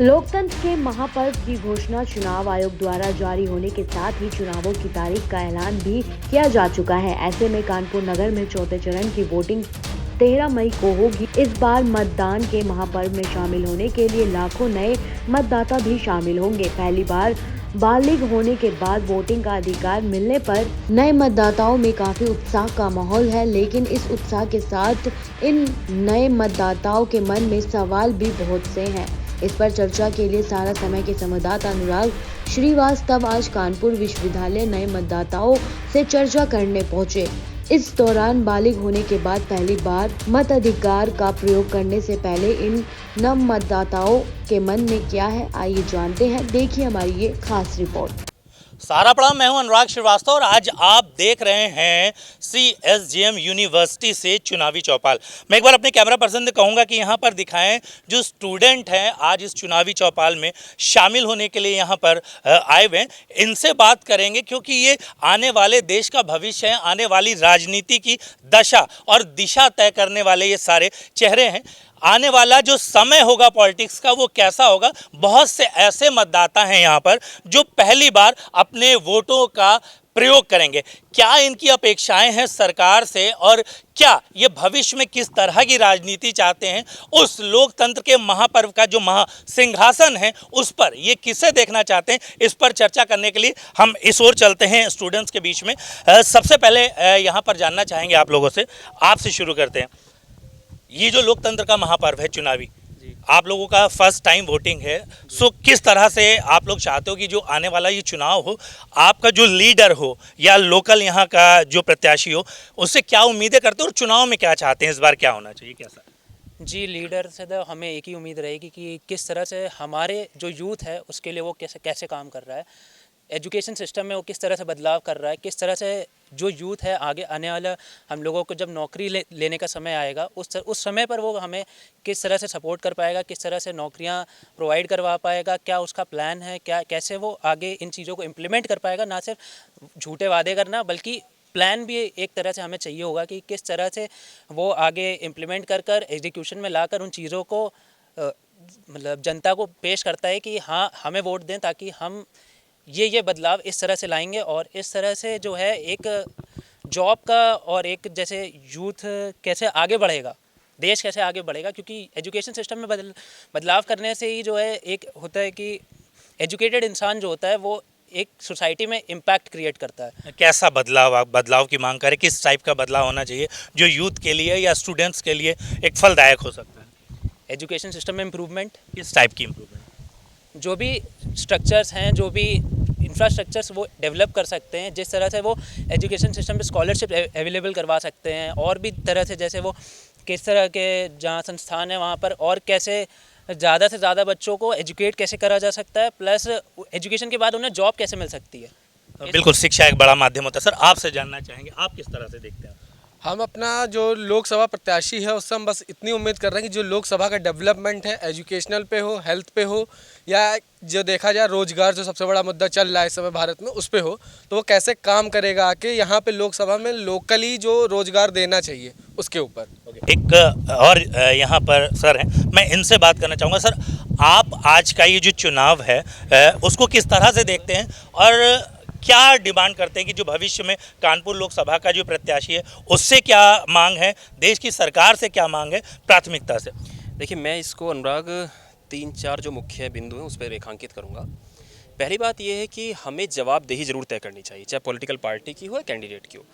लोकतंत्र के महापर्व की घोषणा चुनाव आयोग द्वारा जारी होने के साथ ही चुनावों की तारीख का ऐलान भी किया जा चुका है। ऐसे में कानपुर नगर में चौथे चरण की वोटिंग 13 मई को होगी। इस बार मतदान के महापर्व में शामिल होने के लिए लाखों नए मतदाता भी शामिल होंगे। पहली बार बालिग होने के बाद वोटिंग का अधिकार मिलने पर नए मतदाताओं में काफी उत्साह का माहौल है, लेकिन इस उत्साह के साथ इन नए मतदाताओं के मन में सवाल भी बहुत से हैं। इस पर चर्चा के लिए सारा समय के संवाददाता अनुराग श्रीवास्तव आज कानपुर विश्वविद्यालय नए मतदाताओं से चर्चा करने पहुंचे। इस दौरान बालिग होने के बाद पहली बार मताधिकार का प्रयोग करने से पहले इन नव मतदाताओं के मन में क्या है, आइए जानते हैं। देखिए हमारी ये खास रिपोर्ट। सारा प्रणाम, मैं हूं अनुराग श्रीवास्तव और आज आप देख रहे हैं CSJM यूनिवर्सिटी से चुनावी चौपाल। मैं एक बार अपने कैमरा पर्सन से कहूंगा कि यहां पर दिखाएं जो स्टूडेंट हैं आज इस चुनावी चौपाल में शामिल होने के लिए यहां पर आए हुए हैं। इनसे बात करेंगे क्योंकि ये आने वाले देश का भविष्य है, आने वाली राजनीति की दशा और दिशा तय करने वाले ये सारे चेहरे हैं। आने वाला जो समय होगा पॉलिटिक्स का वो कैसा होगा। बहुत से ऐसे मतदाता हैं यहाँ पर जो पहली बार अपने वोटों का प्रयोग करेंगे। क्या इनकी अपेक्षाएं हैं सरकार से और क्या ये भविष्य में किस तरह की राजनीति चाहते हैं, उस लोकतंत्र के महापर्व का जो महासिंहासन है उस पर ये किसे देखना चाहते हैं, इस पर चर्चा करने के लिए हम इस ओर चलते हैं स्टूडेंट्स के बीच में। सबसे पहले यहाँ पर जानना चाहेंगे आप लोगों से, आपसे शुरू करते हैं। ये जो लोकतंत्र का महापर्व है चुनावी, आप लोगों का फर्स्ट टाइम वोटिंग है, सो किस तरह से आप लोग चाहते हो कि जो आने वाला ये चुनाव हो, आपका जो लीडर हो या लोकल यहाँ का जो प्रत्याशी हो, उससे क्या उम्मीदें करते हो और चुनाव में क्या चाहते हैं, इस बार क्या होना चाहिए कैसा? जी, लीडर से तो हमें एक ही उम्मीद रहेगी कि किस तरह से हमारे जो यूथ है उसके लिए वो कैसे काम कर रहा है, एजुकेशन सिस्टम में वो किस तरह से बदलाव कर रहा है, किस तरह से जो यूथ है आगे आने वाला हम लोगों को जब नौकरी लेने का समय आएगा उस समय पर वो हमें किस तरह से सपोर्ट कर पाएगा, किस तरह से नौकरियां प्रोवाइड करवा पाएगा, क्या उसका प्लान है, क्या कैसे वो आगे इन चीज़ों को इम्प्लीमेंट कर पाएगा। ना सिर्फ झूठे वादे करना बल्कि प्लान भी एक तरह से हमें चाहिए होगा कि किस तरह से वो आगे इम्प्लीमेंट कर एग्जीक्यूशन में लाकर उन चीज़ों को मतलब जनता को पेश करता है कि हाँ हमें वोट दें, ताकि हम ये बदलाव इस तरह से लाएंगे और इस तरह से जो है एक जॉब का और एक जैसे यूथ कैसे आगे बढ़ेगा, देश कैसे आगे बढ़ेगा, क्योंकि एजुकेशन सिस्टम में बदलाव करने से ही जो है एक होता है कि एजुकेटेड इंसान जो होता है वो एक सोसाइटी में इम्पैक्ट क्रिएट करता है। कैसा बदलाव, आप बदलाव की मांग करें, किस टाइप का बदलाव होना चाहिए जो यूथ के लिए या स्टूडेंट्स के लिए एक फलदायक हो सकता है? एजुकेशन सिस्टम में इम्प्रूवमेंट। किस टाइप की इम्प्रूवमेंट? जो भी स्ट्रक्चर्स हैं, जो भी इंफ्रास्ट्रक्चर्स वो डेवलप कर सकते हैं, जिस तरह से वो एजुकेशन सिस्टम पे स्कॉलरशिप अवेलेबल करवा सकते हैं, और भी तरह से जैसे वो किस तरह के जहाँ संस्थान है वहाँ पर और कैसे ज़्यादा से ज़्यादा बच्चों को एजुकेट कैसे करा जा सकता है, प्लस एजुकेशन के बाद उन्हें जॉब कैसे मिल सकती है। बिल्कुल, शिक्षा एक बड़ा माध्यम होता है। सर, आपसे जानना चाहेंगे आप किस तरह से देखते हैं? हम अपना जो लोकसभा प्रत्याशी है उससे हम बस इतनी उम्मीद कर रहे हैं कि जो लोकसभा का डेवलपमेंट है, एजुकेशनल पे हो, हेल्थ पे हो, या जो देखा जाए रोजगार जो सबसे बड़ा मुद्दा चल रहा है इस समय भारत में, उस पे हो, तो वो कैसे काम करेगा आके यहाँ पे लोकसभा में लोकली जो रोजगार देना चाहिए उसके ऊपर। एक और यहाँ पर सर हैं, मैं इनसे बात करना चाहूँगा। सर, आप आज का ये जो चुनाव है उसको किस तरह से देखते हैं और क्या डिमांड करते हैं कि जो भविष्य में कानपुर लोकसभा का जो प्रत्याशी है उससे क्या मांग है, देश की सरकार से क्या मांग है प्राथमिकता से? देखिए, मैं इसको अनुराग 3-4 जो मुख्य बिंदु हैं उस पर रेखांकित करूंगा। पहली बात यह है कि हमें जवाबदेही जरूर तय करनी चाहिए, चाहे पॉलिटिकल पार्टी की हो या कैंडिडेट की हो।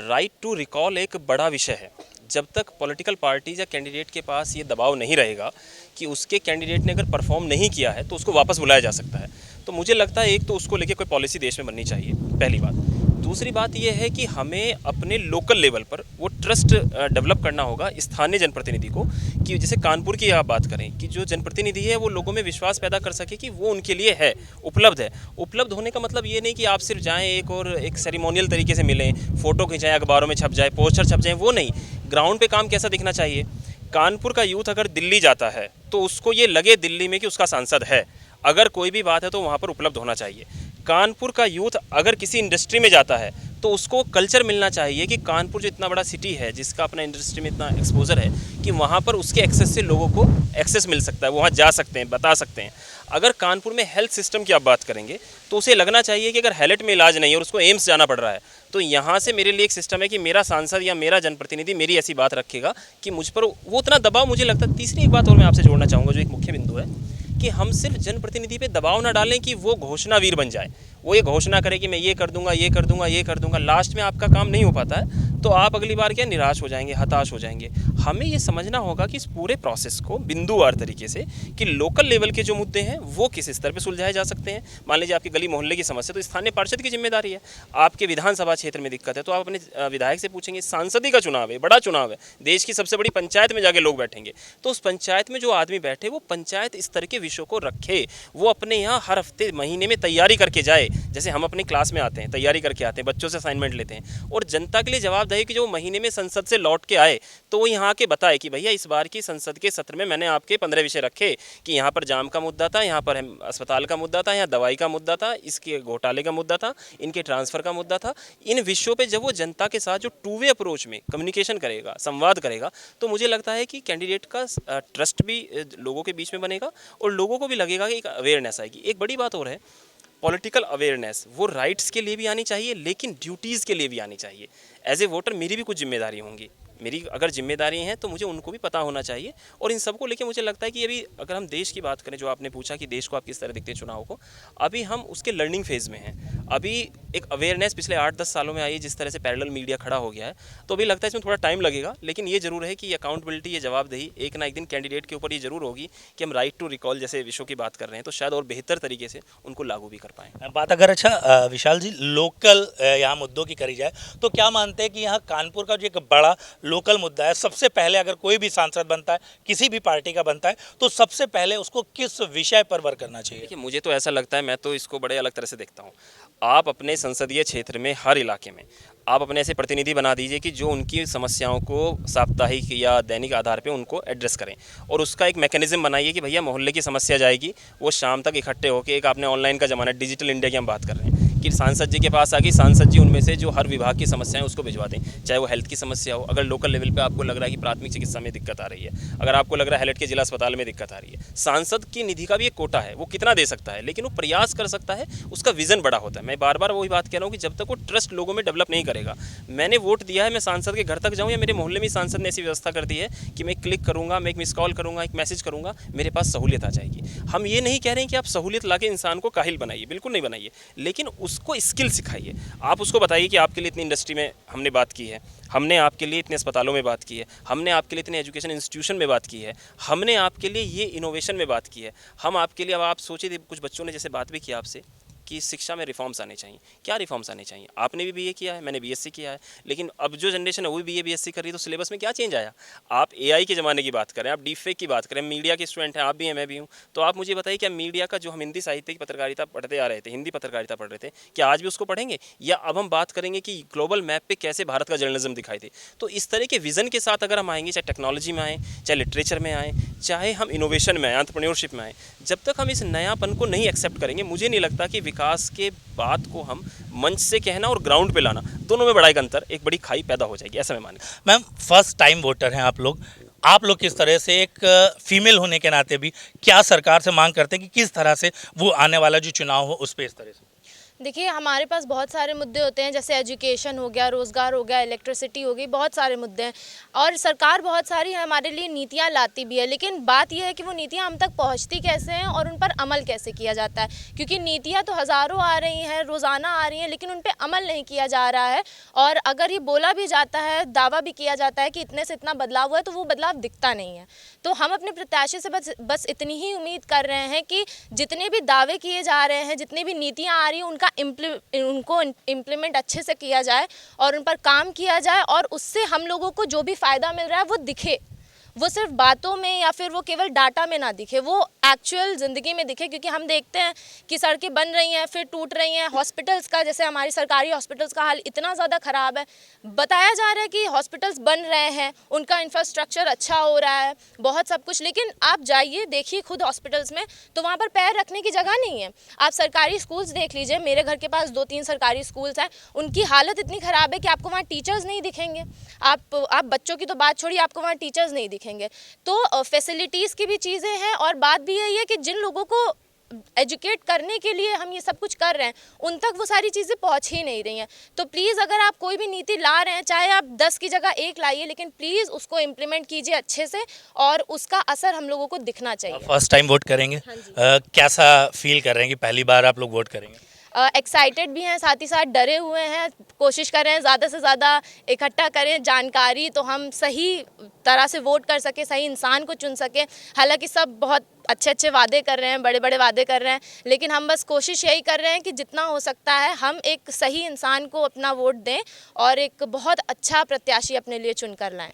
राइट टू रिकॉल एक बड़ा विषय है। जब तक पॉलिटिकल पार्टी या कैंडिडेट के पास ये दबाव नहीं रहेगा कि उसके कैंडिडेट ने अगर परफॉर्म नहीं किया है तो उसको वापस बुलाया जा सकता है, तो मुझे लगता है एक तो उसको लेके कोई पॉलिसी देश में बननी चाहिए, पहली बात। दूसरी बात यह है कि हमें अपने लोकल लेवल पर वो ट्रस्ट डेवलप करना होगा स्थानीय जनप्रतिनिधि को, कि जैसे कानपुर की आप बात करें कि जो जनप्रतिनिधि है वो लोगों में विश्वास पैदा कर सके कि वो उनके लिए है, उपलब्ध है। उपलब्ध होने का मतलब ये नहीं कि आप सिर्फ जाएं एक सेरेमोनियल तरीके से मिलें, फ़ोटो खिंचाएं, अखबारों में छप जाए, पोस्टर छप जाए, वो नहीं। ग्राउंड पे काम कैसा दिखना चाहिए। कानपुर का यूथ अगर दिल्ली जाता है तो उसको ये लगे दिल्ली में कि उसका सांसद है, अगर कोई भी बात है तो वहाँ पर उपलब्ध होना चाहिए। कानपुर का यूथ अगर किसी इंडस्ट्री में जाता है तो उसको कल्चर मिलना चाहिए कि कानपुर जो इतना बड़ा सिटी है, जिसका अपना इंडस्ट्री में इतना एक्सपोजर है, कि वहाँ पर उसके एक्सेस से लोगों को एक्सेस मिल सकता है, वहाँ जा सकते हैं, बता सकते हैं। अगर कानपुर में हेल्थ सिस्टम की आप बात करेंगे तो उसे लगना चाहिए कि अगर हैलेट में इलाज नहीं है और उसको एम्स जाना पड़ रहा है, तो यहाँ से मेरे लिए एक सिस्टम है कि मेरा सांसद या मेरा जनप्रतिनिधि मेरी ऐसी बात रखेगा कि मुझ पर वो उतना दबाव, मुझे लगता है। तीसरी एक बात और मैं आपसे जोड़ना चाहूँगा, जो एक मुख्य बिंदु है, कि हम सिर्फ जनप्रतिनिधि पे दबाव ना डालें कि वो घोषणावीर बन जाए, वो ये घोषणा करे कि मैं ये कर दूंगा, ये कर दूंगा, ये कर दूंगा, लास्ट में आपका काम नहीं हो पाता है तो आप अगली बार क्या निराश हो जाएंगे, हताश हो जाएंगे। हमें ये समझना होगा कि इस पूरे प्रोसेस को बिंदुवार तरीके से, कि लोकल लेवल के जो मुद्दे हैं वो किस स्तर पे सुलझाए जा सकते हैं। मान लीजिए आपकी गली मोहल्ले की समस्या, तो स्थानीय पार्षद की जिम्मेदारी है। आपके विधानसभा क्षेत्र में दिक्कत है तो आप अपने विधायक से पूछेंगे। सांसदी का चुनाव है, बड़ा चुनाव है, देश की सबसे बड़ी पंचायत में जाके लोग बैठेंगे, तो उस पंचायत में जो आदमी बैठे वो पंचायत स्तर के विषयों को रखे, वो अपने यहाँ हर हफ्ते महीने में तैयारी करके जाए। जैसे हम अपनी क्लास में आते हैं, तैयारी करके आते हैं, बच्चों से असाइनमेंट लेते हैं, और जनता के लिए जवाबदेही कि जो महीने में संसद से लौट के आए तो वो यहाँ के बताए कि भैया इस बार की संसद के सत्र में मैंने आपके 15 विषय रखे, कि यहाँ पर जाम का मुद्दा था, यहाँ पर अस्पताल का मुद्दा था, यहाँ दवाई का मुद्दा था, इसके घोटाले का मुद्दा था, इनके ट्रांसफ़र का मुद्दा था। इन विषयों पे जब वो जनता के साथ जो टू वे अप्रोच में कम्युनिकेशन करेगा, संवाद करेगा, तो मुझे लगता है कि कैंडिडेट का ट्रस्ट भी लोगों के बीच में बनेगा और लोगों को भी लगेगा कि एक अवेयरनेस आएगी। एक बड़ी बात और है, पॉलिटिकल अवेयरनेस वो राइट्स के लिए भी आनी चाहिए लेकिन ड्यूटीज़ के लिए भी आनी चाहिए। एज ए वोटर मेरी भी कुछ जिम्मेदारी होंगी, मेरी अगर जिम्मेदारी हैं तो मुझे उनको भी पता होना चाहिए। और इन सबको लेके मुझे लगता है कि अभी अगर हम देश की बात करें, जो आपने पूछा कि देश को आप किस तरह देखते हैं चुनाव को, अभी हम उसके लर्निंग फेज़ में हैं। अभी एक अवेयरनेस पिछले 8-10 सालों में आई है, जिस तरह से पैरेलल मीडिया खड़ा हो गया है, तो अभी लगता है इसमें थोड़ा टाइम लगेगा, लेकिन ये जरूर है कि ये अकाउंटेबिलिटी, ये जवाबदेही एक ना एक दिन कैंडिडेट के ऊपर ये जरूर होगी कि हम राइट टू रिकॉल जैसे विषयों की बात कर रहे हैं, तो शायद और बेहतर तरीके से उनको लागू भी कर पाएँ। बात अगर विशाल जी लोकल यहाँ मुद्दों की करी जाए तो क्या मानते हैं कि यहाँ कानपुर का जो एक बड़ा लोकल मुद्दा है, सबसे पहले अगर कोई भी सांसद बनता है, किसी भी पार्टी का बनता है, तो सबसे पहले उसको किस विषय पर वर्क करना चाहिए? देखिए, मुझे तो ऐसा लगता है, मैं तो इसको बड़े अलग तरह से देखता हूँ। आप अपने संसदीय क्षेत्र में हर इलाके में आप अपने ऐसे प्रतिनिधि बना दीजिए कि जो उनकी समस्याओं को साप्ताहिक या दैनिक आधार पे उनको एड्रेस करें, और उसका एक मैकेनिज्म बनाइए कि भैया मोहल्ले की समस्या जाएगी, वो शाम तक इकट्ठे होकर, एक आपने ऑनलाइन का ज़माना, डिजिटल इंडिया की हम बात कर रहे हैं, कि सांसद जी के पास आ गई, सांसद जी उनमें से जो हर विभाग की समस्याएं उसको भिजवा दें, चाहे वो हेल्थ की समस्या हो। अगर लोकल लेवल पे आपको लग रहा है कि प्राथमिक चिकित्सा में दिक्कत आ रही है, अगर आपको लग रहा है हेल्थ के जिला अस्पताल में दिक्कत आ रही है, सांसद की निधि का भी एक कोटा है, वो कितना दे सकता है, लेकिन वो प्रयास कर सकता है, उसका विजन बड़ा होता है। मैं बार बार वही बात कह रहा हूँ कि जब तक वो ट्रस्ट लोगों में डेवलप नहीं करेगा, मैंने वोट दिया है, मैं सांसद के घर तक जाऊँ या मेरे मोहल्ले में सांसद ने ऐसी व्यवस्था कर दी है कि मैं क्लिक करूँगा, मैं एक मिस कॉल करूँगा, एक मैसेज करूँगा, मेरे पास सहूलियत आ जाएगी। हम ये नहीं कह रहे हैं कि आप सहूलियत ला के इंसान को काहिल बनाइए, बिल्कुल नहीं बनाइए, लेकिन उसको स्किल सिखाइए। आप उसको बताइए कि आपके लिए इतनी इंडस्ट्री में हमने बात की है, हमने आपके लिए इतने अस्पतालों में बात की है, हमने आपके लिए इतने एजुकेशन इंस्टीट्यूशन में बात की है, हमने आपके लिए ये इनोवेशन में बात की है, हम आपके लिए। अब आप सोचिए, कुछ बच्चों ने जैसे बात भी की आपसे कि शिक्षा में रिफॉर्म्स आने चाहिए। क्या रिफॉर्म्स आने चाहिए? आपने भी बीए किया है, मैंने बीएससी किया है, लेकिन अब जो जनरेशन है वो भी बीए बीएससी कर रही है, तो सिलेबस में क्या चेंज आया? आप एआई के ज़माने की बात करें, आप डीफेक की बात करें, मीडिया के स्टूडेंट हैं, आप भी हैं, मैं भी हूँ, तो आप मुझे बताइए, क्या मीडिया का जो हम हिंदी साहित्य की पत्रकारिता पढ़ते आ रहे थे, हिंदी पत्रकारिता पढ़ रहे थे, क्या आज भी उसको पढ़ेंगे? या अब हम बात करेंगे कि ग्लोबल मैप पर कैसे भारत का जर्नलिज्म दिखाई दे? तो इस तरह के विज़न के साथ अगर हम आएंगे, चाहे टेक्नोलॉजी में आएँ, चाहे लिटरेचर में आएँ, चाहे हम इनोवेशन में आएँ, एंटरप्रेन्योरशिप में आएँ, जब तक हम इस नयापन को नहीं एक्सेप्ट करेंगे, मुझे नहीं लगता कि विकास के बात को हम मंच से कहना और ग्राउंड पे लाना, दोनों में बड़ा एक अंतर, एक बड़ी खाई पैदा हो जाएगी, ऐसा मैं मानता हूं। मैम, फर्स्ट टाइम वोटर हैं आप लोग किस तरह से एक फीमेल होने के नाते भी क्या सरकार से मांग करते हैं कि किस तरह से वो आने वाला जो चुनाव हो उस पर इस तरह से? देखिए, हमारे पास बहुत सारे मुद्दे होते हैं, जैसे एजुकेशन हो गया, रोज़गार हो गया, इलेक्ट्रिसिटी हो गई, बहुत सारे मुद्दे हैं, और सरकार बहुत सारी हमारे लिए नीतियां लाती भी है, लेकिन बात यह है कि वो नीतियां हम तक पहुंचती कैसे हैं और उन पर अमल कैसे किया जाता है, क्योंकि नीतियां तो हज़ारों आ रही हैं, रोज़ाना आ रही हैं, लेकिन उन पर अमल नहीं किया जा रहा है। और अगर ये बोला भी जाता है, दावा भी किया जाता है कि इतने से इतना बदलाव हुआ है, तो वो बदलाव दिखता नहीं है। तो हम अपने प्रत्याशी से बस इतनी ही उम्मीद कर रहे हैं कि जितने भी दावे किए जा रहे हैं, जितनी भी नीतियाँ आ रही हैं, उनको इम्प्लीमेंट अच्छे से किया जाए और उन पर काम किया जाए, और उससे हम लोगों को जो भी फ़ायदा मिल रहा है वो दिखे, वो सिर्फ बातों में या फिर वो केवल डाटा में ना दिखे, वो एक्चुअल ज़िंदगी में दिखे। क्योंकि हम देखते हैं कि सड़कें बन रही हैं फिर टूट रही हैं, हॉस्पिटल्स का, जैसे हमारी सरकारी हॉस्पिटल्स का हाल इतना ज़्यादा ख़राब है। बताया जा रहा है कि हॉस्पिटल्स बन रहे हैं, उनका इंफ्रास्ट्रक्चर अच्छा हो रहा है, बहुत सब कुछ, लेकिन आप जाइए देखिए खुद हॉस्पिटल्स में तो वहाँ पर पैर रखने की जगह नहीं है। आप सरकारी स्कूल्स देख लीजिए, मेरे घर के पास 2-3 सरकारी स्कूल्स हैं, उनकी हालत इतनी ख़राब है कि आपको वहाँ टीचर्स नहीं दिखेंगे। आप बच्चों की तो बात छोड़िए, आपको वहाँ टीचर्स नहीं दिखेंगे। तो फैसिलिटीज़ की भी चीज़ें हैं, और बात भी यही है कि जिन लोगों को एजुकेट करने के लिए हम ये सब कुछ कर रहे हैं, उन तक वो सारी चीज़ें पहुंच ही नहीं रही हैं। तो प्लीज़ अगर आप कोई भी नीति ला रहे हैं, चाहे आप 10 की जगह 1 लाइए, लेकिन प्लीज़ उसको इम्प्लीमेंट कीजिए अच्छे से, और उसका असर हम लोगों को दिखना चाहिए। फर्स्ट टाइम वोट करेंगे, हाँ जी। कैसा फील कर रहे हैं कि पहली बार आप लोग वोट करेंगे? एक्साइटेड भी हैं, साथ ही साथ डरे हुए हैं। कोशिश कर रहे हैं ज़्यादा से ज़्यादा इकट्ठा करें जानकारी, तो हम सही तरह से वोट कर सकें, सही इंसान को चुन सकें। हालांकि सब बहुत अच्छे अच्छे वादे कर रहे हैं, बड़े बड़े वादे कर रहे हैं, लेकिन हम बस कोशिश यही कर रहे हैं कि जितना हो सकता है हम एक सही इंसान को अपना वोट दें और एक बहुत अच्छा प्रत्याशी अपने लिए चुन कर लाएँ।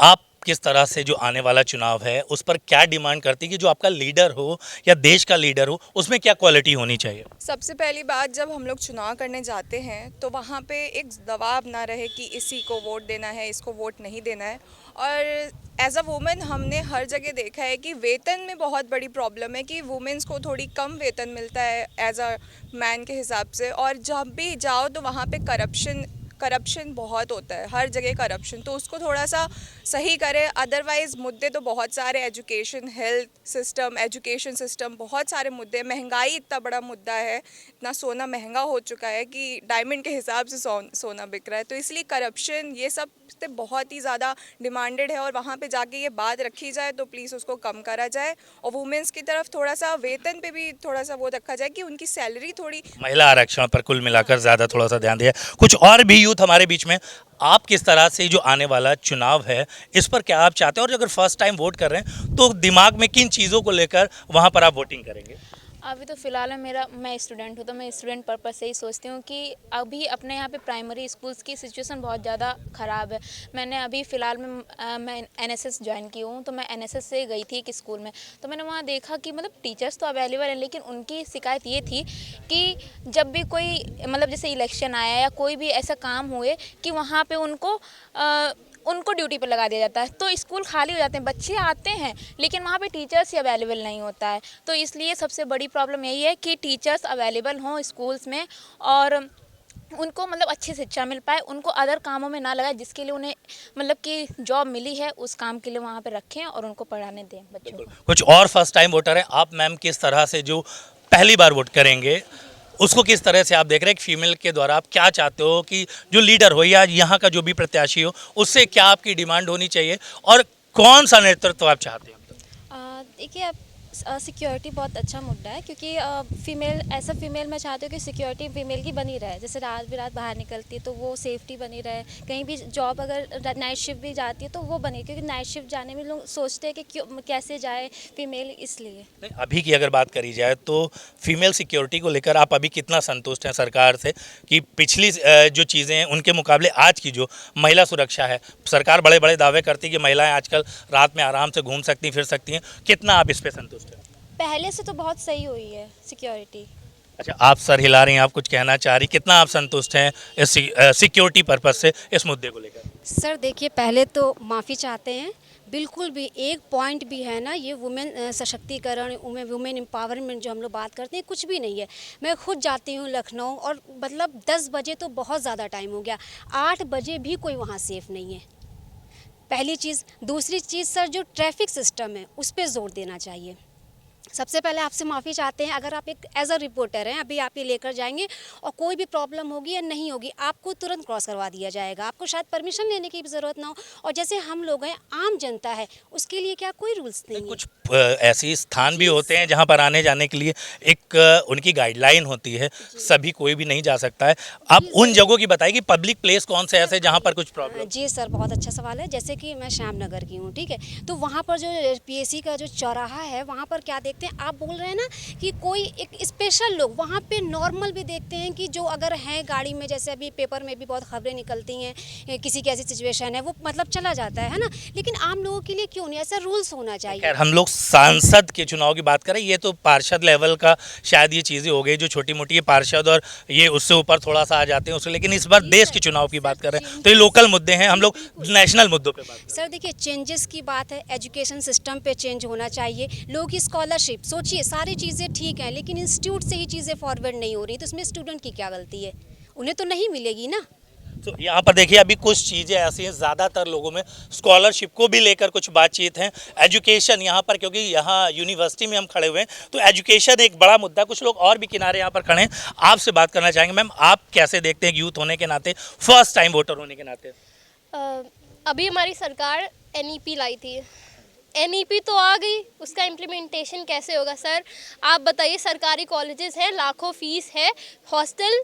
आप किस तरह से जो आने वाला चुनाव है उस पर क्या डिमांड करती है कि जो आपका लीडर हो या देश का लीडर हो, उसमें क्या क्वालिटी होनी चाहिए? सबसे पहली बात, जब हम लोग चुनाव करने जाते हैं तो वहाँ पे एक दबाव ना रहे कि इसी को वोट देना है, इसको वोट नहीं देना है। और एज अ वुमेन हमने हर जगह देखा है कि वेतन में बहुत बड़ी प्रॉब्लम है, कि वुमेन्स को थोड़ी कम वेतन मिलता है एज अ मैन के हिसाब से। और जब भी जाओ तो वहाँ पे करप्शन बहुत होता है, हर जगह करप्शन, तो उसको थोड़ा सा सही करें। अदरवाइज़ मुद्दे तो बहुत सारे, education, health system, education system, बहुत सारे मुद्दे। महंगाई इतना बड़ा मुद्दा है, इतना सोना महंगा हो चुका है कि डायमंड के हिसाब से सोना बिक रहा है। तो इसलिए करप्शन, ये सब बहुत ही ज़्यादा डिमांडेड है, और वहाँ पे जाके ये बात रखी जाए तो प्लीज़ उसको कम करा जाए। और वुमेंस की तरफ थोड़ा सा वेतन पे भी थोड़ा सा वो रखा जाए कि उनकी सैलरी थोड़ी। महिला आरक्षण पर कुल मिलाकर ज़्यादा थोड़ा सा ध्यान दिया। कुछ और भी यूथ हमारे बीच में, आप किस तरह से जो आने वाला चुनाव है इस पर क्या आप चाहते हैं, और अगर फर्स्ट टाइम वोट कर रहे हैं तो दिमाग में किन चीज़ों को लेकर वहाँ पर आप वोटिंग करेंगे? अभी तो फ़िलहाल मैं स्टूडेंट हूँ, तो मैं स्टूडेंट पर्पज़ से ही सोचती हूँ कि अभी अपने यहाँ पे प्राइमरी स्कूल्स की सिचुएशन बहुत ज़्यादा ख़राब है। मैंने अभी फ़िलहाल में मैं एनएसएस ज्वाइन की हूँ, तो मैं एनएसएस से गई थी एक स्कूल में, तो मैंने वहाँ देखा कि मतलब टीचर्स तो अवेलेबल हैं, लेकिन उनकी शिकायत ये थी कि जब भी कोई मतलब जैसे इलेक्शन आया या कोई भी ऐसा काम हुए कि वहाँ पर उनको ड्यूटी पर लगा दिया जाता है, तो स्कूल खाली हो जाते हैं, बच्चे आते हैं लेकिन वहाँ पे टीचर्स ही अवेलेबल नहीं होता है। तो इसलिए सबसे बड़ी प्रॉब्लम यही है कि टीचर्स अवेलेबल हों स्कूल्स में, और उनको मतलब अच्छी शिक्षा मिल पाए, उनको अदर कामों में ना लगाए, जिसके लिए उन्हें मतलब कि जॉब मिली है उस काम के लिए वहाँ पे रखें और उनको पढ़ाने दें बच्चों को। कुछ और फर्स्ट टाइम वोटर है आप मैम, किस तरह से जो पहली बार वोट करेंगे उसको किस तरह से आप देख रहे हैं? एक फीमेल के द्वारा आप क्या चाहते हो कि जो लीडर हो या यहाँ का जो भी प्रत्याशी हो उससे क्या आपकी डिमांड होनी चाहिए, और कौन सा नेतृत्व आप चाहते हैं? देखिए, सिक्योरिटी बहुत अच्छा मुद्दा है, क्योंकि फीमेल मैं चाहती हूँ कि सिक्योरिटी फीमेल की बनी रहे। जैसे रात बिरात बाहर निकलती है तो वो सेफ्टी बनी रहे, कहीं भी जॉब अगर नाइट शिफ्ट भी जाती है तो वो बने, क्योंकि नाइट शिफ्ट जाने में लोग सोचते हैं कि क्यों कैसे जाए फीमेल, इसलिए। नहीं, अभी की अगर बात करी जाए तो फीमेल सिक्योरिटी को लेकर आप अभी कितना संतुष्ट हैं सरकार से कि पिछली जो चीज़ें हैं उनके मुकाबले आज की जो महिला सुरक्षा है, सरकार बड़े बड़े दावे करती है कि महिलाएं आजकल रात में आराम से घूम सकती फिर सकती हैं, कितना आप इस पर संतुष्ट हैं? पहले से तो बहुत सही हुई है सिक्योरिटी। अच्छा, आप सर हिला रही हैं, आप कुछ कहना चाह रही, कितना आप संतुष्ट हैं इस सिक्योरिटी पर्पज से इस मुद्दे को लेकर? सर देखिए, पहले तो माफ़ी चाहते हैं, बिल्कुल भी एक पॉइंट भी है ना ये वुमेन सशक्तिकरण, वुमेन एम्पावरमेंट जो हम लोग बात करते हैं, कुछ भी नहीं है। मैं खुद जाती हूँ लखनऊ, और मतलब 10 बजे तो बहुत ज़्यादा टाइम हो गया, 8 बजे भी कोई वहाँ सेफ़ नहीं है, पहली चीज़। दूसरी चीज़ सर, जो ट्रैफिक सिस्टम है उस पर ज़ोर देना चाहिए। सबसे पहले आपसे माफ़ी चाहते हैं, अगर आप एक एज अ रिपोर्टर हैं, अभी आप ये लेकर जाएंगे और कोई भी प्रॉब्लम होगी या नहीं होगी, आपको तुरंत क्रॉस करवा दिया जाएगा, आपको शायद परमिशन लेने की भी ज़रूरत ना हो। और जैसे हम लोग हैं, आम जनता है, उसके लिए क्या कोई रूल्स नहीं है। कुछ ऐसी स्थान भी होते हैं जहां पर आने जाने के लिए एक उनकी गाइडलाइन होती है, सभी कोई भी नहीं जा सकता है। आप उन जगहों की बताइए कि पब्लिक प्लेस कौन से ऐसे जहां पर कुछ प्रॉब्लम? जी सर, बहुत अच्छा सवाल है। जैसे कि मैं श्याम नगर की हूँ, ठीक है, तो वहाँ पर जो पीएसी का जो चौराहा है, वहाँ पर क्या देखते हैं, देखते हैं। आप बोल रहे हैं ना कि कोई एक स्पेशल लोग, वहाँ पे नॉर्मल भी देखते हैं कि जो अगर हैं गाड़ी में, जैसे अभी पेपर में भी बहुत खबरें निकलती हैं, किसी की ऐसी सिचुएशन है, वो मतलब चला जाता है ना, लेकिन आम लोगों के लिए क्यों नहीं? ऐसा रूल्स होना चाहिए। खैर हम लोग सांसद के चुनाव की बात करें, ये तो पार्षद लेवल का शायद ये चीज़ें हो गई जो छोटी मोटी ये पार्षद और ये उससे ऊपर थोड़ा सा आ जाते हैं उससे, लेकिन इस बार देश के चुनाव की बात कर रहे हैं तो ये लोकल मुद्दे हैं, हम लोग नेशनल मुद्दों पे बात कर रहे हैं। सर देखिए, चेंजेस की बात है, एजुकेशन सिस्टम पे चेंज होना चाहिए। लोगों की स्कॉलरशिप, सोचिए सारी चीज़ें ठीक हैं, लेकिन इंस्टीट्यूट से ही चीज़ें फॉरवर्ड नहीं हो रही, तो इसमें स्टूडेंट की क्या गलती है? उन्हें तो नहीं मिलेगी ना। तो यहाँ पर देखिए अभी कुछ चीज़ें ऐसी हैं, ज़्यादातर लोगों में स्कॉलरशिप को भी लेकर कुछ बातचीत है, एजुकेशन यहाँ पर, क्योंकि यहाँ यूनिवर्सिटी में हम खड़े हुए हैं तो एजुकेशन एक बड़ा मुद्दा। कुछ लोग और भी किनारे यहाँ पर खड़े हैं, आपसे बात करना चाहेंगे। मैम आप कैसे देखते हैं यूथ होने के नाते, फर्स्ट टाइम वोटर होने के नाते? अभी हमारी सरकार NEP लाई थी, NEP तो आ गई, उसका इम्प्लीमेंटेशन कैसे होगा सर? आप बताइए, सरकारी कॉलेजेस हैं, लाखों फीस है, हॉस्टल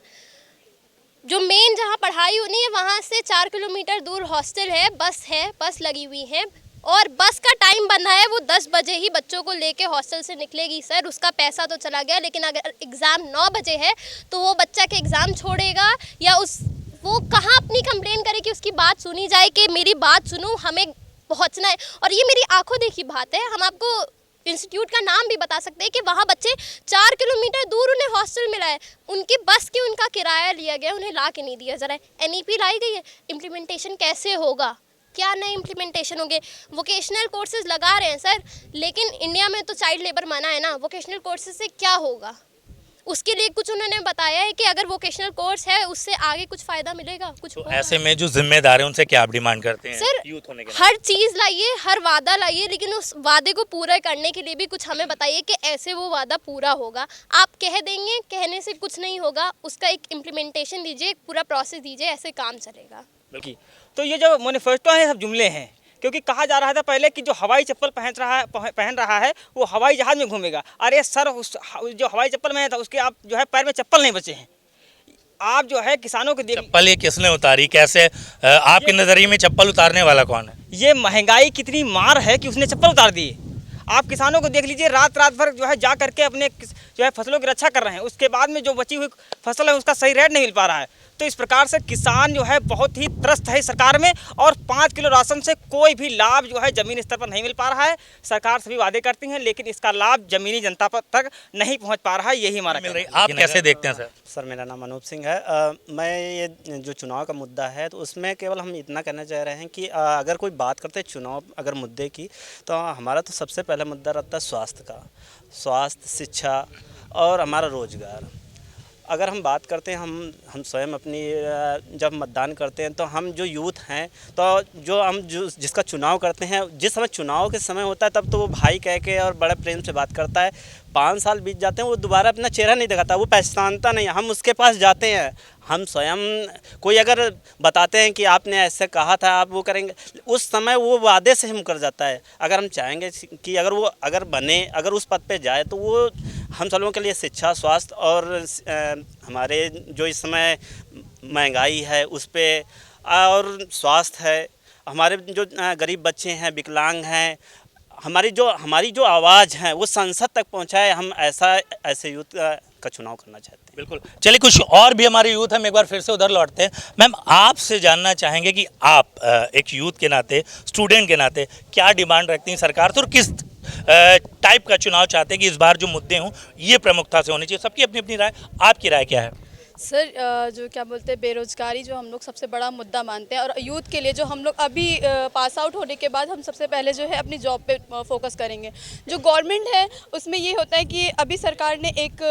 जो मेन जहाँ पढ़ाई होनी है वहाँ से 4 किलोमीटर दूर हॉस्टल है, बस लगी हुई है और बस का टाइम बंधा है, वो 10 बजे ही बच्चों को लेके हॉस्टल से निकलेगी। सर उसका पैसा तो चला गया, लेकिन अगर एग्ज़ाम 9 बजे है तो वो बच्चा के एग्ज़ाम छोड़ेगा या वो कहाँ अपनी कंप्लेन करे कि उसकी बात सुनी जाए कि मेरी बात सुनो, हमें पहुँचना है। और ये मेरी आंखों देखी बात है, हम आपको इंस्टीट्यूट का नाम भी बता सकते हैं कि वहाँ बच्चे 4 किलोमीटर दूर उन्हें हॉस्टल मिला है, उनकी बस की उनका किराया लिया गया, उन्हें ला के नहीं दिया। ज़रा NEP लाई गई है, इम्प्लीमेंटेशन कैसे होगा? क्या नए इम्प्लीमेंटेशन होंगे? वोकेशनल कोर्सेज लगा रहे हैं सर, लेकिन इंडिया में तो चाइल्ड लेबर मना है ना, वोकेशनल कोर्सेज से क्या होगा? उसके लिए कुछ उन्होंने बताया है कि अगर वोकेशनल कोर्स है उससे आगे कुछ फ़ायदा मिलेगा, कुछ तो ऐसे में जो जिम्मेदार है उनसे क्या आप डिमांड करते हैं सर? यूथ होने के हर चीज़ लाइए, हर वादा लाइए, लेकिन उस वादे को पूरा करने के लिए भी कुछ हमें बताइए कि ऐसे वो वादा पूरा होगा। आप कह देंगे, कहने से कुछ नहीं होगा, उसका एक इम्प्लीमेंटेशन दीजिए, एक पूरा प्रोसेस दीजिए, ऐसे काम चलेगा। तो ये जो मैनिफेस्टो है सब जुमले हैं, क्योंकि कहा जा रहा था पहले कि जो हवाई चप्पल पहन रहा है वो हवाई जहाज़ में घूमेगा। अरे सर, उस जो हवाई चप्पल में था उसके आप जो है पैर में चप्पल नहीं बचे हैं। आप जो है किसानों के चप्पल ये किसने उतारी, कैसे? आपके नज़रिए में चप्पल उतारने वाला कौन है? ये महंगाई कितनी मार है कि उसने चप्पल उतार दी। आप किसानों को देख लीजिए, रात भर जो है जा करके अपने जो है फसलों की रक्षा कर रहे हैं, उसके बाद में जो बची हुई फसल है उसका सही रेट नहीं मिल पा रहा है। तो इस प्रकार से किसान जो है बहुत ही त्रस्त है सरकार में, और 5 किलो राशन से कोई भी लाभ जो है ज़मीनी स्तर पर नहीं मिल पा रहा है। सरकार सभी वादे करती हैं, लेकिन इसका लाभ ज़मीनी जनता तक नहीं पहुंच पा रहा है, यही हमारा मिल रही। आप कैसे देखते हैं सर? सर मेरा नाम अनूप सिंह है। मैं ये जो चुनाव का मुद्दा है तो उसमें केवल हम इतना कहना चाह रहे हैं कि अगर कोई बात करते हैं चुनाव अगर मुद्दे की, तो हमारा तो सबसे पहला मुद्दा रहता है स्वास्थ्य का, स्वास्थ्य, शिक्षा और हमारा रोजगार। अगर हम बात करते हैं, हम स्वयं अपनी जब मतदान करते हैं तो हम जो यूथ हैं, तो जो जिसका चुनाव करते हैं, जिस समय चुनाव के समय होता है तब तो वो भाई कह के और बड़े प्रेम से बात करता है। 5 साल बीत जाते हैं, वो दोबारा अपना चेहरा नहीं दिखाता, वो पहचानता नहीं। हम उसके पास जाते हैं, हम स्वयं कोई अगर बताते हैं कि आपने ऐसे कहा था, आप वो करेंगे, उस समय वो वादे से हम कर जाता है। अगर हम चाहेंगे कि अगर उस पद पे जाए तो वो हम सब लोगों के लिए शिक्षा, स्वास्थ्य और हमारे जो इस समय महंगाई है उस पर, और स्वास्थ्य है, हमारे जो गरीब बच्चे हैं, विकलांग हैं, हमारी जो आवाज़ है वो संसद तक पहुंचाए। हम ऐसे यूथ का चुनाव करना चाहते हैं। बिल्कुल। चलिए, कुछ और भी हमारे यूथ हम एक बार फिर से उधर लौटते हैं। मैम आपसे जानना चाहेंगे कि आप एक यूथ के नाते, स्टूडेंट के नाते क्या डिमांड रखती हैं सरकार से, और किस टाइप का चुनाव चाहते हैं कि इस बार जो मुद्दे हों ये प्रमुखता से होने चाहिए? सबकी अपनी अपनी राय, आपकी राय क्या है? सर जो क्या बोलते हैं, बेरोज़गारी जो हम लोग सबसे बड़ा मुद्दा मानते हैं, और यूथ के लिए जो हम लोग अभी पास आउट होने के बाद हम सबसे पहले जो है अपनी जॉब पे फोकस करेंगे। जो गवर्नमेंट है उसमें ये होता है कि अभी सरकार ने एक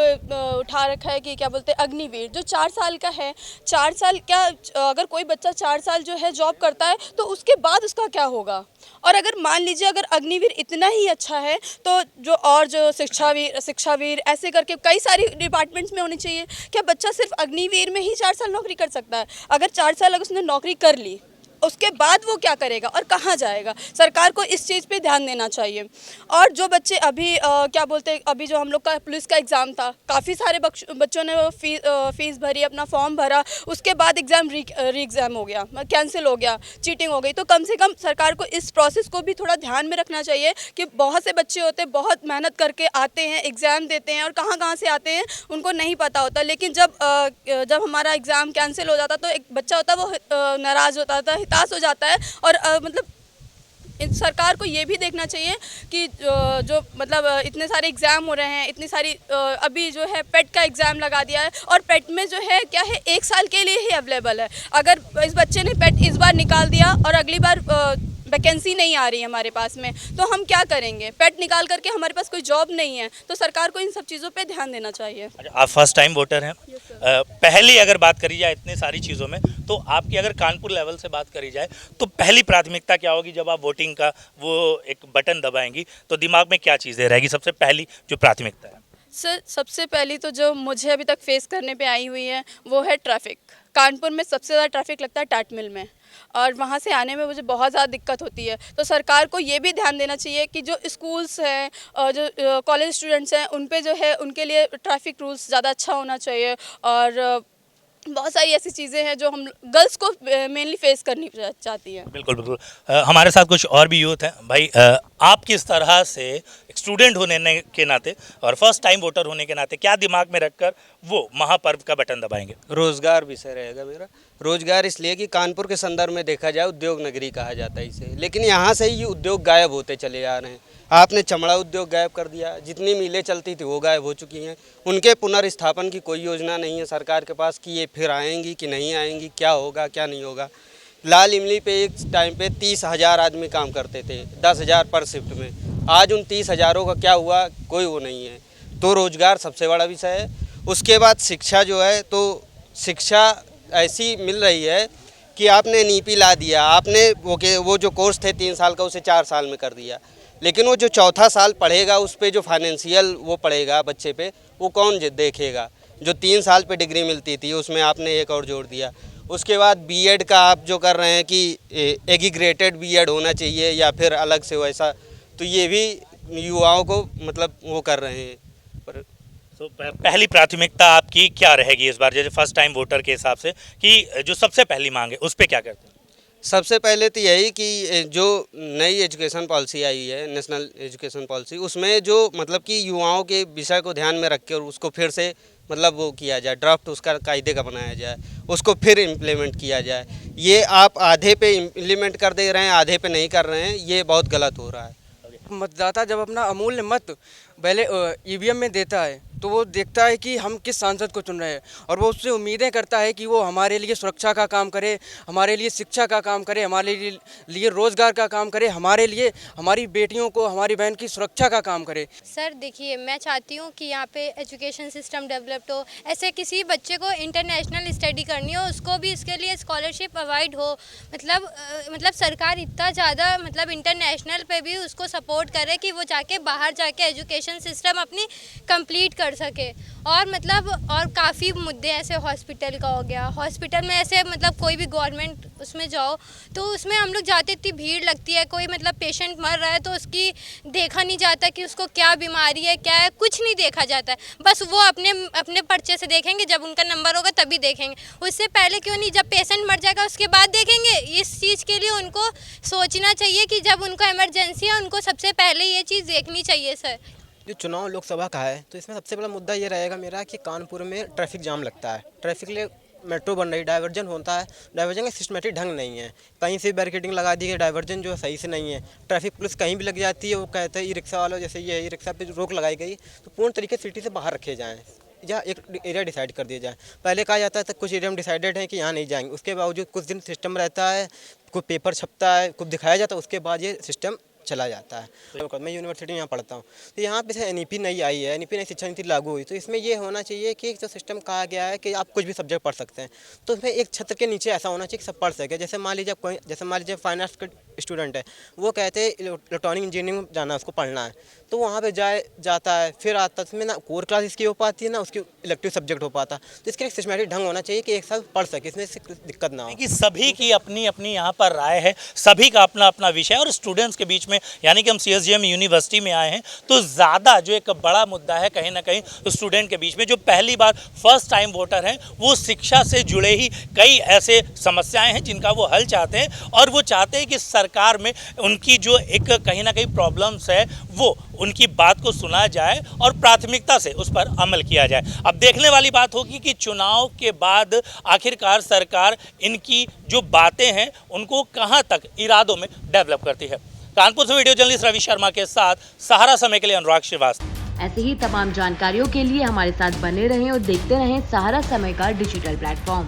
उठा रखा है कि क्या बोलते हैं, अग्निवीर, जो 4 साल का है। 4 साल क्या, अगर कोई बच्चा 4 साल जो है जॉब करता है तो उसके बाद उसका क्या होगा? और अगर मान लीजिए अगर अग्निवीर इतना ही अच्छा है तो जो शिक्षावीर ऐसे करके कई सारी डिपार्टमेंट्स में होनी चाहिए। क्या बच्चा सिर्फ अग्निवीर में ही 4 साल नौकरी कर सकता है? अगर 4 साल अगर उसने नौकरी कर ली उसके बाद वो क्या करेगा और कहाँ जाएगा। सरकार को इस चीज़ पे ध्यान देना चाहिए। और जो बच्चे अभी क्या बोलते हैं, अभी जो हम लोग का पुलिस का एग्ज़ाम था, काफ़ी सारे बच्चों ने फीस भरी, अपना फॉर्म भरा, उसके बाद एग्ज़ाम री एग्ज़ाम हो गया, कैंसिल हो गया, चीटिंग हो गई। तो कम से कम सरकार को इस प्रोसेस को भी थोड़ा ध्यान में रखना चाहिए कि बहुत से बच्चे होते हैं, बहुत मेहनत करके आते हैं, एग्ज़ाम देते हैं और कहाँ कहाँ से आते हैं उनको नहीं पता होता। लेकिन जब हमारा एग्ज़ाम कैंसिल हो जाता तो एक बच्चा होता है वो नाराज़ होता था, हताश हो जाता है। और मतलब सरकार को ये भी देखना चाहिए कि जो मतलब इतने सारे एग्ज़ाम हो रहे हैं, इतनी सारी अभी जो है पेट का एग्ज़ाम लगा दिया है और पेट में जो है क्या है 1 साल के लिए ही अवेलेबल है। अगर इस बच्चे ने पेट इस बार निकाल दिया और अगली बार वैकेंसी नहीं आ रही है हमारे पास में, तो हम क्या करेंगे। पेट निकाल करके हमारे पास कोई जॉब नहीं है, तो सरकार को इन सब चीज़ों पे ध्यान देना चाहिए। आप फर्स्ट टाइम वोटर हैं। पहली अगर बात करी जाए इतनी सारी चीज़ों में, तो आपकी अगर कानपुर लेवल से बात करी जाए तो पहली प्राथमिकता क्या होगी जब आप वोटिंग का वो एक बटन दबाएंगी, तो दिमाग में क्या चीज़ें रहेगी सबसे पहली जो प्राथमिकता है? सर सबसे पहली तो जो मुझे अभी तक फेस करने पे आई हुई है वो है ट्रैफिक। कानपुर में सबसे ज़्यादा ट्रैफिक लगता है टाट मिल में, और वहाँ से आने में मुझे बहुत ज़्यादा दिक्कत होती है। तो सरकार को ये भी ध्यान देना चाहिए कि जो स्कूल्स हैं और जो कॉलेज स्टूडेंट्स हैं उन पे जो है उनके लिए ट्रैफिक रूल्स ज़्यादा अच्छा होना चाहिए। और बहुत सारी ऐसी चीज़ें हैं जो हम गर्ल्स को मेनली फेस करनी चाहती हैं। बिल्कुल बिल्कुल। हमारे साथ कुछ और भी यूथ हैं। भाई आप किस तरह से एक स्टूडेंट होने के नाते और फर्स्ट टाइम वोटर होने के नाते क्या दिमाग में रखकर वो महापर्व का बटन दबाएंगे? रोज़गार विषय रहेगा मेरा। रोज़गार इसलिए कि कानपुर के संदर्भ में देखा जाए उद्योग नगरी कहा जाता है इसे, लेकिन यहाँ से ही उद्योग गायब होते चले जा रहे हैं। आपने चमड़ा उद्योग गायब कर दिया, जितनी मिलें चलती थी वो गायब हो चुकी हैं। उनके पुनर्स्थापन की कोई योजना नहीं है सरकार के पास कि ये फिर आएंगी कि नहीं आएंगी, क्या होगा क्या नहीं होगा। लाल इमली पे एक टाइम पे 30,000 आदमी काम करते थे, 10,000 पर शिफ्ट में। आज उन 30,000 का क्या हुआ, कोई वो नहीं है। तो रोज़गार सबसे बड़ा विषय है। उसके बाद शिक्षा जो है, तो शिक्षा ऐसी मिल रही है कि आपने नीपी ला दिया, आपने वो जो कोर्स थे 3 साल का उसे 4 साल में कर दिया, लेकिन वो जो चौथा साल पढ़ेगा उस पे जो फाइनेंशियल वो पड़ेगा बच्चे पे, वो कौन देखेगा। जो 3 साल पे डिग्री मिलती थी उसमें आपने एक और जोड़ दिया। उसके बाद बीएड का आप जो कर रहे हैं कि एग्रीग्रेटेड बीएड होना चाहिए या फिर अलग से वैसा, तो ये भी युवाओं को मतलब वो कर रहे हैं। पर तो पहली प्राथमिकता आपकी क्या रहेगी इस बार, जैसे फर्स्ट टाइम वोटर के हिसाब से, कि जो सबसे पहली मांग है उस पर क्या करते हैं? सबसे पहले तो यही कि जो नई एजुकेशन पॉलिसी आई है, नेशनल एजुकेशन पॉलिसी, उसमें जो मतलब कि युवाओं के विषय को ध्यान में रख के और उसको फिर से मतलब वो किया जाए, ड्राफ्ट उसका कायदे का बनाया जाए, उसको फिर इम्प्लीमेंट किया जाए। ये आप आधे पे इम्प्लीमेंट कर दे रहे हैं, आधे पे नहीं कर रहे हैं, ये बहुत गलत हो रहा है। मतदाता जब अपना अमूल्य मत पहले ईवीएम में देता है तो वो देखता है कि हम किस सांसद को चुन रहे हैं, और वो उससे उम्मीदें करता है कि वो हमारे लिए सुरक्षा का काम करे, हमारे लिए शिक्षा का काम करे, हमारे लिए रोज़गार का काम करे, हमारे लिए हमारी बेटियों को, हमारी बहन की सुरक्षा का काम करे। सर देखिए, मैं चाहती हूँ कि यहाँ पे एजुकेशन सिस्टम डेवलप्ड हो। ऐसे किसी बच्चे को इंटरनेशनल स्टडी करनी हो, उसको भी इसके लिए स्कॉलरशिप प्रोवाइड हो। मतलब सरकार इतना ज़्यादा मतलब इंटरनेशनल पे भी उसको सपोर्ट करे कि वो जाके बाहर जाके एजुकेशन सिस्टम अपनी कंप्लीट कर सके। और मतलब और काफ़ी मुद्दे ऐसे हॉस्पिटल का हो गया, हॉस्पिटल में ऐसे मतलब कोई भी गवर्नमेंट उसमें जाओ तो उसमें हम लोग जाते इतनी भीड़ लगती है, कोई मतलब पेशेंट मर रहा है तो उसकी देखा नहीं जाता कि उसको क्या बीमारी है क्या है, कुछ नहीं देखा जाता है। बस वो अपने पर्चे से देखेंगे, जब उनका नंबर होगा तभी देखेंगे, उससे पहले क्यों नहीं, जब पेशेंट मर जाएगा उसके बाद देखेंगे। इस चीज़ के लिए उनको सोचना चाहिए कि जब उनको इमरजेंसी है उनको सबसे पहले ये चीज़ देखनी चाहिए। सर जो चुनाव लोकसभा का है तो इसमें सबसे बड़ा मुद्दा ये रहेगा मेरा कि कानपुर में ट्रैफिक जाम लगता है। ट्रैफिक के लिए मेट्रो बन रही, डाइवर्जन होता है, डाइवर्जन का सिस्टमेटिक ढंग नहीं है, कहीं से बैरिकेडिंग लगा दी है, डाइवर्जन जो है सही से नहीं है। ट्रैफिक पुलिस कहीं भी लग जाती है, वो कहते हैं ई रिक्शा वालों, जैसे ये ई रिक्शा पे रोक लगाई गई तो पूर्ण तरीके से सिटी से बाहर रखे जाएँ या एक एरिया डिसाइड कर दिया जाए। पहले कहा जाता है कुछ एरिया में डिसाइडेड है कि यहाँ नहीं जाएंगे, उसके बावजूद कुछ दिन सिस्टम रहता है, कुछ पेपर छपता है, कुछ दिखाया जाता है, उसके बाद ये सिस्टम चला जाता है। मैं यूनिवर्सिटी में यहाँ पढ़ता हूँ तो यहाँ पे एनईपी नई आई है, एनईपी नई शिक्षा नीति लागू हुई, तो इसमें ये होना चाहिए कि जो सिस्टम कहा गया है कि आप कुछ भी सब्जेक्ट पढ़ सकते हैं, तो उसमें एक छत्र के नीचे ऐसा होना चाहिए कि सब पढ़ सके। जैसे मान लीजिए फाइन आर्ट्स स्टूडेंट है, वो कहते हैं इलेक्ट्रॉनिक इंजीनियरिंग जाना है, उसको पढ़ना है, तो वहाँ पे जाता है, फिर आता उसमें ना कोर क्लास इसकी हो पाती है ना उसकी इलेक्टिव सब्जेक्ट हो पाता। तो इसके एक सिस्टमेटिक ढंग होना चाहिए कि एक साथ पढ़ सके, इसमें से दिक्कत ना हो। कि सभी की अपनी अपनी यहाँ पर राय है, सभी का अपना अपना विषय है और स्टूडेंट्स के बीच में, यानी कि हम CSGM यूनिवर्सिटी में आए हैं तो ज़्यादा जो एक बड़ा मुद्दा है कहीं ना कहीं स्टूडेंट के बीच में, जो पहली बार फर्स्ट टाइम वोटर हैं, वो शिक्षा से जुड़े ही कई ऐसे समस्याएं हैं जिनका वो हल चाहते हैं और वो चाहते हैं कि सरकार में उनकी जो एक कहीं ना कहीं प्रॉब्लम्स है वो उनकी बात को सुना जाए और प्राथमिकता से उस पर अमल किया जाए। अब देखने वाली बात होगी कि चुनाव के बाद आखिरकार सरकार इनकी जो बातें हैं उनको कहां तक इरादों में डेवलप करती है। कानपुर से वीडियो जर्नलिस्ट रवि शर्मा के साथ सहारा समय के लिए अनुराग श्रीवास्तव। ऐसे ही तमाम जानकारियों के लिए हमारे साथ बने रहें और देखते रहें सहारा समय का डिजिटल प्लेटफॉर्म।